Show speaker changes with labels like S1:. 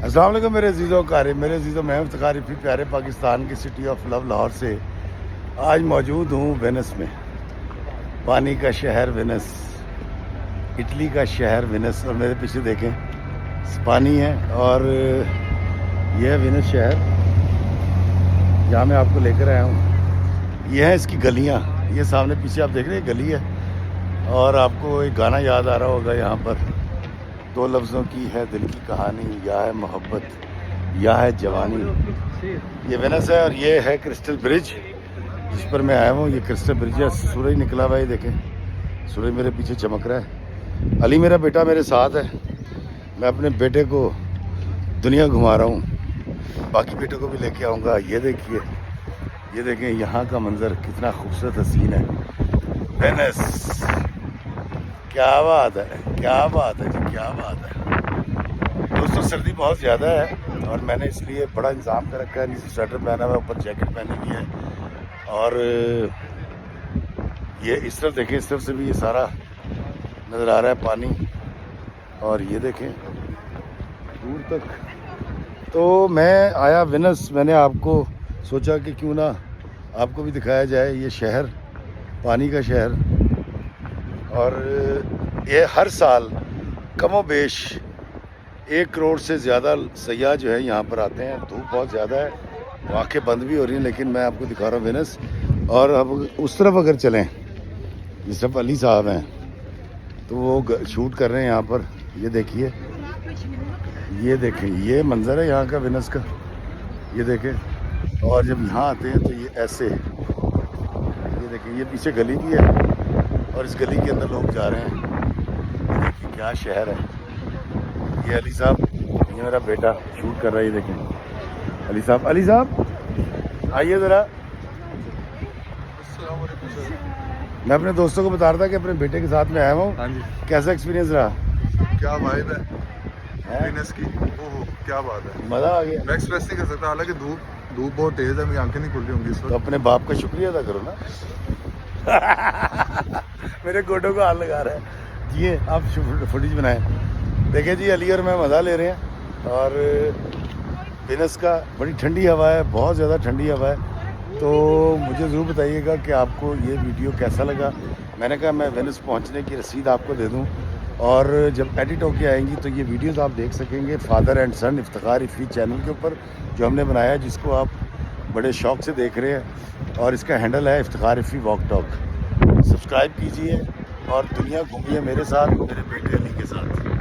S1: अस्सलाम वालेकुम मेरे अजीज़ों कारी मेरे अजीज़ों, मैं इफ्तिखार रफ़ी प्यारे पाकिस्तान की सिटी ऑफ लव लाहौर से आज मौजूद हूँ वेनिस में। पानी का शहर वेनिस, इटली का शहर वेनिस। और मेरे पीछे देखें पानी है और यह है वेनिस शहर जहाँ मैं आपको लेकर आया हूँ। यह है इसकी गलियाँ, ये सामने पीछे आप देख रहे हैं गली है। और आपको एक गाना याद आ रहा होगा, यहाँ पर दो लफ्ज़ों की है दिल की कहानी, या है मोहब्बत या है जवानी। ये वेनिस है और ये है क्रिस्टल ब्रिज जिस पर मैं आया हूँ। ये क्रिस्टल ब्रिज है, सूरज निकला हुआ है, देखें सूरज मेरे पीछे चमक रहा है। अली मेरा बेटा मेरे साथ है, मैं अपने बेटे को दुनिया घुमा रहा हूँ, बाकी बेटों को भी लेके आऊँगा। ये देखिए, ये देखें यहाँ का मंज़र कितना खूबसूरत हसीन है। वेनिस, क्या बात है, क्या बात है जी, क्या बात है। दोस्तों सर्दी बहुत ज़्यादा है और मैंने इसलिए बड़ा इंतज़ाम कर रखा है। नीचे स्वेटर पहना हुआ है, ऊपर जैकेट पहनी हुई है। और ये इस तरफ देखें, इस तरफ से भी ये सारा नज़र आ रहा है पानी। और ये देखें दूर तक। तो मैं आया वेनिस, मैंने आपको सोचा कि क्यों ना आपको भी दिखाया जाए ये शहर, पानी का शहर। और ये हर साल कमो बेश 1 करोड़ से ज़्यादा सयाह जो है यहाँ पर आते हैं। धूप बहुत ज़्यादा है, तो आँखें बंद भी हो रही हैं, लेकिन मैं आपको दिखा रहा हूँ वेनिस। और अब उस तरफ अगर चलें, जिस तरफ अली साहब हैं तो वो शूट कर रहे हैं यहाँ पर। ये देखिए, ये देखें, ये मंज़र है यहाँ का वेनिस का, ये देखें। और जब यहाँ आते हैं तो ये ऐसे, ये देखें, ये पीछे गली भी है और इस गली के अंदर लोग जा रहे हैं। ये देखिए क्या शहर है। ये अली साहब, ये मेरा बेटा शूट कर रहा है। ये देखें अली साहब, अली साहब आइए ज़रा। मैं अपने दोस्तों को बता रहा था कि अपने बेटे के साथ में आया हूँ।
S2: हाँ जी,
S1: कैसा एक्सपीरियंस रहा?
S2: क्या वाइब है वेनिस की। ओहो क्या बात है,
S1: मज़ा आ गया।
S2: मैं एक्सप्रेस नहीं कर सकता। हालांकि धूप बहुत तेज है, मेरी आंखें नहीं खुल रही होंगी इस
S1: तो
S2: वक्त।
S1: अपने बाप का शुक्रिया अदा करो ना। मेरे गोटों को हाथ लगा रहा है जी। आप फुटेज बनाएं, देखिए जी अली और मैं मज़ा ले रहे हैं। और वेनिस का बड़ी ठंडी हवा है, बहुत ज़्यादा ठंडी हवा है। तो मुझे ज़रूर बताइएगा कि आपको ये वीडियो कैसा लगा। मैंने कहा मैं वेनिस पहुंचने की रसीद आपको दे दूं, और जब एडिट होके आएंगी तो ये वीडियोस आप देख सकेंगे father and son Iftikhar Rafi channel के ऊपर, जो हमने बनाया है, जिसको आप बड़े शौक़ से देख रहे हैं। और इसका हैंडल है Iftikhar Rafi walk talk. Subscribe कीजिए और दुनिया घूमिए मेरे साथ, मेरे बेटे अली के साथ।